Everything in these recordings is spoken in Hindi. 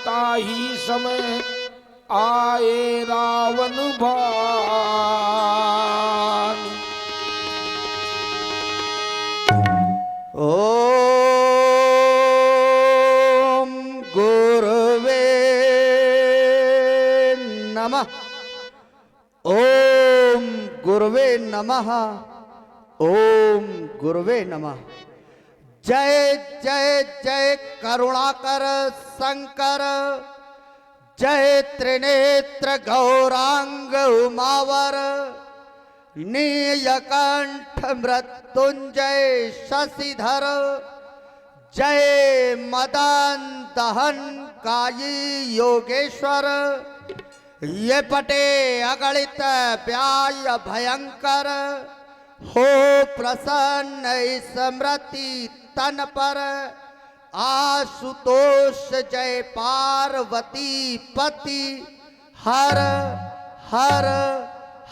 ताही समय आए रावण भान। ओम गुरुवे नमः। ओम गुरुवे नमः। ओम गुरुवे नमः। जय जय जय करुणाकर शंकर, जय त्रिनेत्र गौरांग उमावर, नीलकंठ मृत्युंजय शशिधर, जय मदन दहन कायी योगेश्वर, ये पटे अगणित व्याय भयंकर, हो प्रसन्न स्मृति तन पर, आशुतोष जय पार्वती पति, हर हर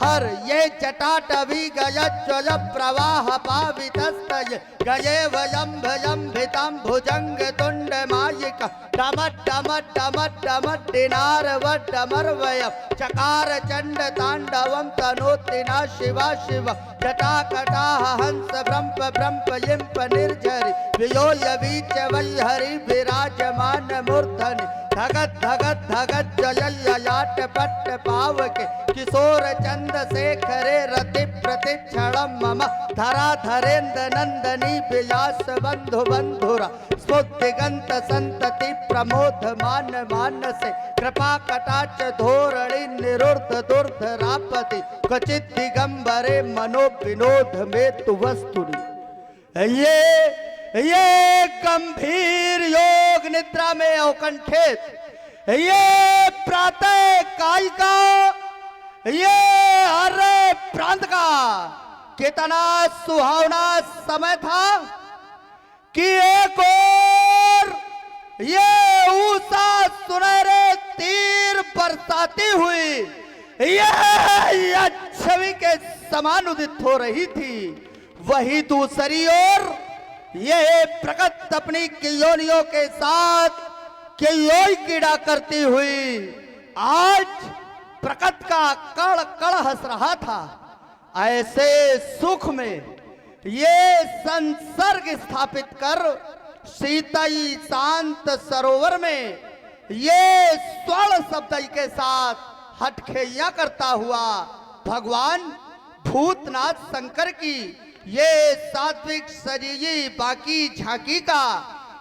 हर। ये जटाटवी गयज्वल प्रवाह पावितस्तय, गये वयं भयं भितं भुजंग तुंड मायिक, डमट डमट डमट डमट दिनार वडमर्वयं, चकार चंड तांडवं तनोतिना शिवा शिव, जटाकटाह हंस ब्रह्म ब्रह्म यिंप निर्झरि, वियोय बीच वैहरि विराजमान मूर्धनि, धगत धगत धगत जयलयाट पट्ट पावके, किशोर चंद शेखरे रति प्रतिक्षणं मम, धरा धरेन्द्र नंदनी विलास बंधु बंधुरा, स्फुटिगंत संतति प्रमोद मान मानसे, कृपा कटाक्ष धोरणी निरुद्ध दुर्ध रापति, क्वचित दिगंबरे मनो विनोद में तु वस्तुनि। ये गंभीर योग निद्रा में अवकंठित, ये प्रातः कायिका, ये हर प्रांत का कितना सुहावना समय था कि एक और ये ऊषा सुनहरे तीर बरसाती हुई ये छवि के समान उदित हो रही थी, वही दूसरी ओर ये प्रकट अपनी कियोनियों के साथ कियोई कीड़ा करती हुई आज प्रकट का कड़ कड़ हंस रहा था। ऐसे सुख में ये संसर्ग स्थापित कर शीतई शांत सरोवर में ये स्वर्ण शब्द के साथ हटखेइयां करता हुआ भगवान भूतनाथ शंकर की ये सात्विक सजीजी बाकी झांकी का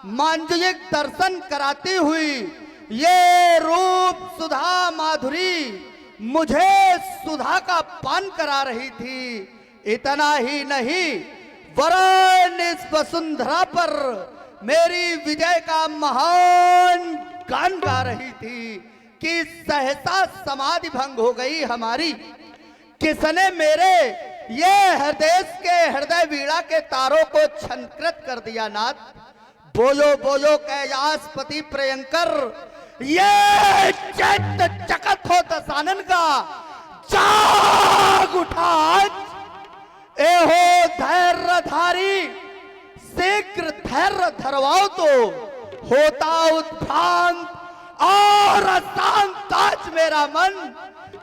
मांजलिक दर्शन कराती हुई ये रूप सुधा माधुरी मुझे सुधा का पान करा रही थी। इतना ही नहीं वरन इस वसुंधरा पर मेरी विजय का महान गान गा रही थी कि सहसा समाधि भंग हो गई हमारी। किसने मेरे ये हृदय के हृदय वीणा के तारों को छनकृत कर दिया नाथ। बोलो बोलो कैलाशपति प्रियंकर, ये चैत्य चकत हो दशानन का जाग उठा आज। एहो धैर्यधारी शीघ्र धैर्य धरवाओ तो होता उत्भ्रांत और अशांत आज मेरा मन।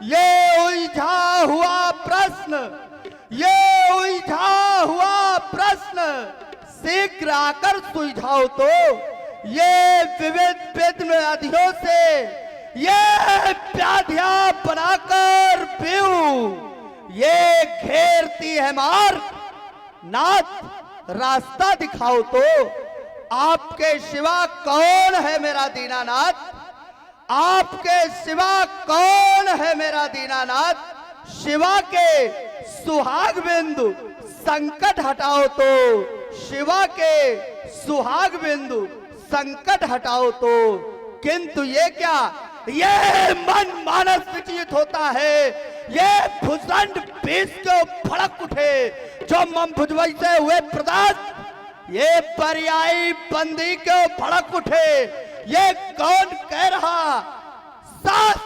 ये उलझा हुआ प्रश्न, ये उलझा हुआ प्रश्न शीघ्र आकर सुलझाओ तो। ये विविध विघ्न अधियों से ये व्याधियां बनाकर पीऊं, ये घेरती है मार्ग। नाथ रास्ता दिखाओ तो। आपके सिवा कौन है मेरा दीनानाथ, आपके सिवा कौन है मेरा दीनानाथ। शिवा के सुहाग बिंदु संकट हटाओ तो, शिवा के सुहाग बिंदु संकट हटाओ तो। किंतु ये क्या, ये मन मानस विचलित होता है। ये भुजंड बीच को फड़क उठे जो मम भुजवई से हुए प्रदान, ये पर्यायी बंदी को फड़क उठे। ये कौन कह रहा साथ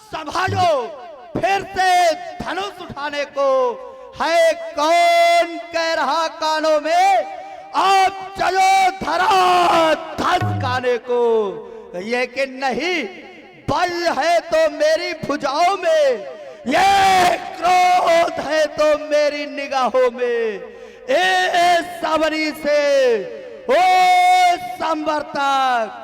संभालो फिर से धनुष उठाने को, है कौन कह रहा कानों में आप चलो धरा धस खाने को। लेकिन नहीं, बल है तो मेरी भुजाओं में, ये क्रोध है तो मेरी निगाहों में। इस सावरी से ओ संवर्तक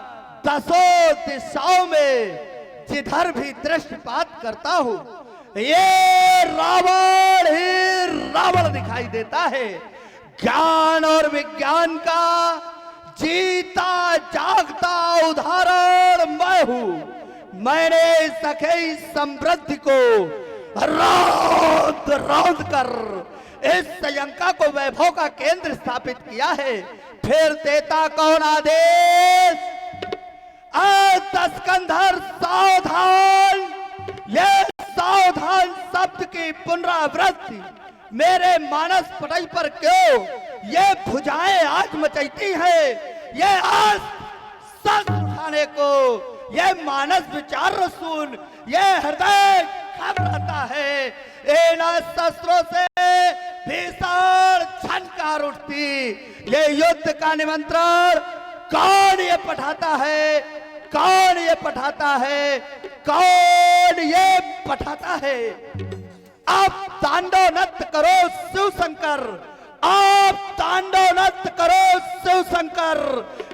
दसों दिशाओं में जिधर भी दृष्टिपात करता हूं, ये रावण ही रावण दिखाई देता है। ज्ञान और विज्ञान का जीता जागता उदाहरण मैं हूं। मैंने सखी समृद्धि को रौंद रौंद कर इस संयंका को वैभव का केंद्र स्थापित किया है। फिर देता कौन आदेश? दस्कंधर सावधान! ये सावधान शब्द की पुनरावृत्ति मेरे मानस पटल पर क्यों? ये भुजाएं आज मचैती है, ये आज शस्त्र उठाने को, ये मानस विचार सुन, ये हृदय घबराता है। इन शस्त्रों से भीषण झनकार उठती। ये युद्ध का निमंत्रण कौन ये पठाता है? कौन ये पठाता है? कौन ये पठाता है? आप तांडव नृत्य करो शिव शंकर, आप तांडव नृत्य करो शिव शंकर।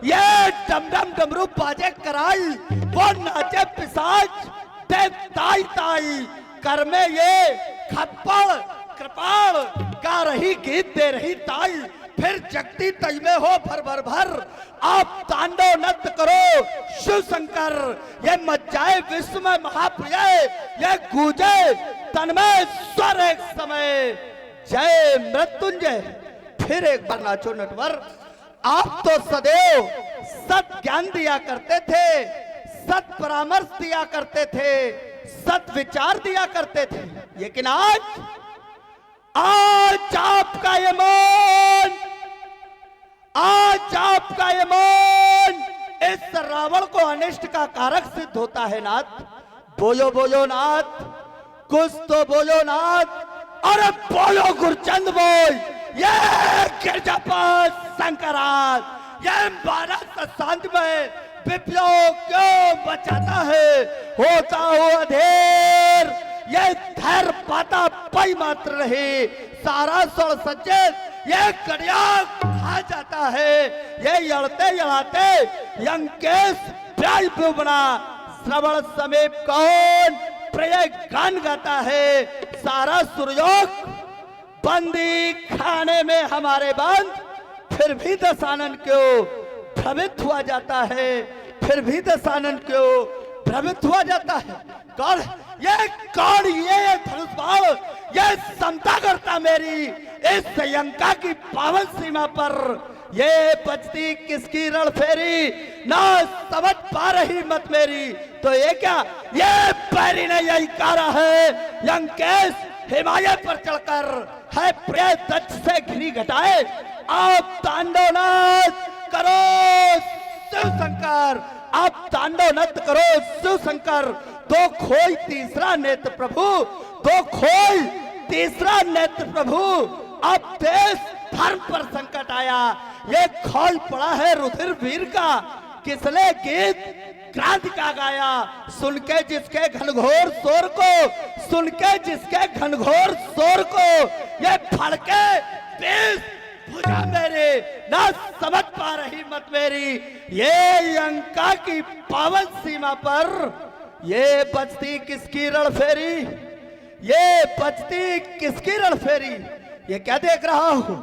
ये डमडम डमरू बाजे कराई, वो नाचे पिशाच दे ताई ताई। कर में ये खप्पड़ कृपाल गा रही गीत दे रही ताई। फिर जगती तज में हो भर भर भर, आप तांडव नृत्य करो शिव शंकर। ये मच जाए विश्व में महाप्रिय, ये गूंजे तन्मय स्वर एक समय, जय मृत्युंजय। फिर एक बार नाचो नटवर। आप तो सदैव सत ज्ञान दिया करते थे, सत परामर्श दिया करते थे, सत विचार दिया करते थे, लेकिन आज आपका ये मन, आज आपका ये मन इस रावण को अनिष्ट का कारक सिद्ध होता है नाथ। बोलो बोलो नाथ, कुछ तो बोलो नाथ। अरे बोलो गुरचंद बोल। ये गिरजापत शंकराज, ये मानस शांति में विप्लव क्यों बचाता है? होता हो अधेर, ये धैर्य पाता पाई मात्र रहे। सारा स्वर सज्जित, ये कड़िया खा जाता है। ये यड़ते यड़ाते यंकेश प्याल पे बना। श्रवण समीप कौन प्रिय गान गाता है? सारा सुरयोग बंदी खाने में हमारे बंद, फिर भी दशानन क्यों भ्रमित हुआ जाता है? फिर भी दशानन क्यों भ्रमित हुआ जाता है? कौन ये धनुष बाण, ये समता करता मेरी इस संयंका की पावन सीमा पर। ये बचती किसकी रण फेरी, ना समझ पा रही मत मेरी। तो ये क्या, ये पैरी ने यही कहा है, यंकेश हिमालय पर चढ़कर है प्रिय दक्ष से घिरी घटाए। आप तांडवनाथ करो शिव शंकर, आप तांडव नृत्य करो शिव शंकर। दो खोई तीसरा नेत्र प्रभु, दो खोई तीसरा नेत्र प्रभु। अब देश धर्म पर संकट आया, ये खोल पड़ा है रुधिर वीर का। किसने गीत क्रांति का गाया? सुन के जिसके घनघोर शोर को, सुन के जिसके घनघोर शोर को, ये फड़के बेस भुजा मेरे, ना समझ पा रही मत मेरी। ये लंका की पावन सीमा पर ये बचती किसकी रण फेरी, ये बचती किसकी रण फेरी? ये क्या देख रहा हूं?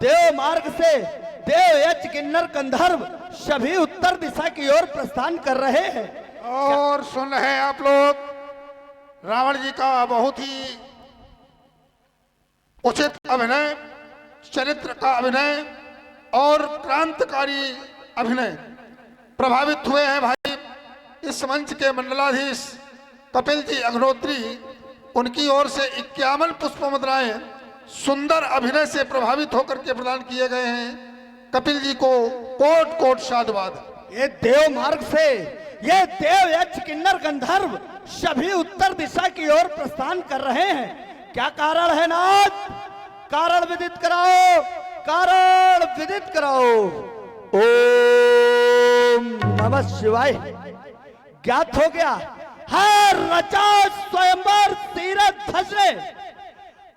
देव मार्ग से देव यक्ष किन्नर गंधर्व सभी उत्तर दिशा की ओर प्रस्थान कर रहे हैं। और सुन रहे हैं आप लोग रावण जी का बहुत ही उचित अभिनय, चरित्र का अभिनय और क्रांतिकारी अभिनय। प्रभावित हुए हैं भाई इस मंच के मंडलाधीश कपिल जी अग्निहोत्री, उनकी ओर से 51 पुष्प मुद्राएं सुंदर अभिनय से प्रभावित होकर के प्रदान किए गए हैं। कपिल जी को कोट कोट साधुवाद। ये देव मार्ग से ये देव यक्ष किन्नर गंधर्व सभी उत्तर दिशा की ओर प्रस्थान कर रहे हैं। क्या कारण है नाथ? कारण विदित कराओ, कारण विदित कराओ। ओम नमः शिवाय। ज्ञात हो गया है। रचा स्वयंवर सीरत भजने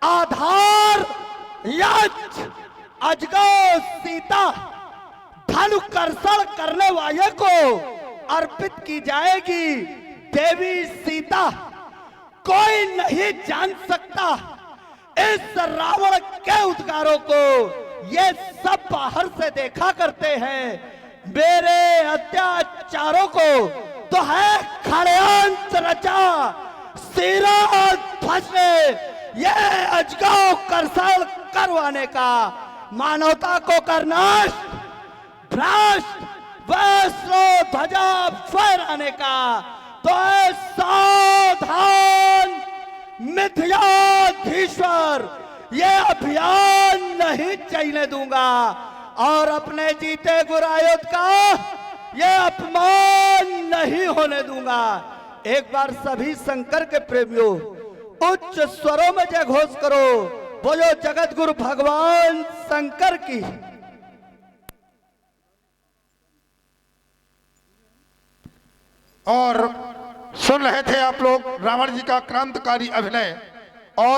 आधार यज अजगो सीता धनु कर्षण करने वाले को अर्पित की जाएगी देवी सीता। कोई नहीं जान सकता इस रावण के उद्गारों को, ये सब बाहर से देखा करते हैं। मेरे अत्याचारों को तो है षड्यंत्र रचा सीरत भजने, ये अजगौ कर्षण करवाने का, मानवता को करना भ्रष्ट वैष्णो ध्वजा फहराने का। तो सावधान मिथ्याधीश्वर, ये अभियान नहीं चलने दूंगा और अपने जीते गुरायुध का ये अपमान नहीं होने दूंगा। एक बार सभी शंकर के प्रेमियों उच्च स्वरों में जय घोष करो, बोलो जगत गुरु भगवान शंकर की। और सुन रहे थे आप लोग रावण जी का क्रांतिकारी अभिनय। और